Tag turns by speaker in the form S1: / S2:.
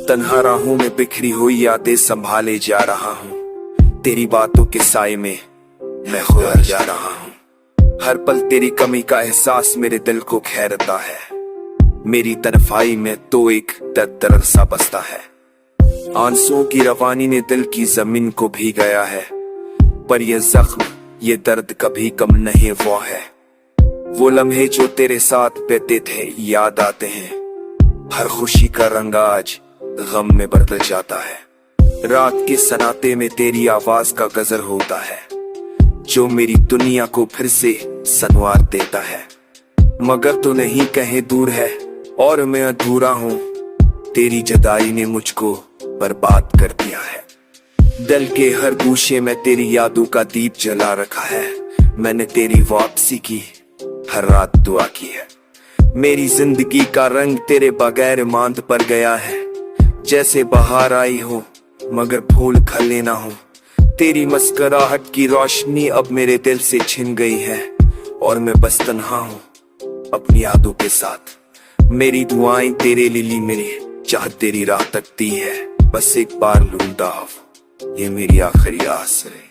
S1: तन्हा राहों में बिखरी हुई यादें संभाले जा रहा हूँ। तेरी बातों के साए में मैं खोया जा रहा हूँ। हर पल तेरी कमी का एहसास मेरे दिल को घेरता है। मेरी तन्हाई में तो एक दर्द सा बसता है। आंसुओं की रवानी ने दिल की जमीन को भिगाया है, पर यह जख्म ये दर्द कभी कम नहीं हुआ है। वो लम्हे जो तेरे साथ बीते थे याद आते हैं। हर खुशी का रंग आज गम में बदल जाता है। रात के सन्नाटे में तेरी आवाज का गजर होता है, जो मेरी दुनिया को फिर से संवार देता है। मगर तो नहीं कहीं दूर है और मैं अधूरा हूँ। तेरी जुदाई ने मुझको बर्बाद कर दिया है। दिल के हर गूशे में तेरी यादों का दीप जला रखा है। मैंने तेरी वापसी की हर रात दुआ की है। मेरी जिंदगी का रंग तेरे बगैर मांद पर गया है। जैसे बाहर आई हो मगर फूल खिले ना हो। तेरी मुस्कुराहट की रोशनी अब मेरे दिल से छिन गई है और मैं बस तन्हा हूँ अपनी यादों के साथ। मेरी दुआएं तेरे लिए मेरी चाह तेरी राह तकती है। बस एक बार लूंगा, ये मेरी आखिरी आस है।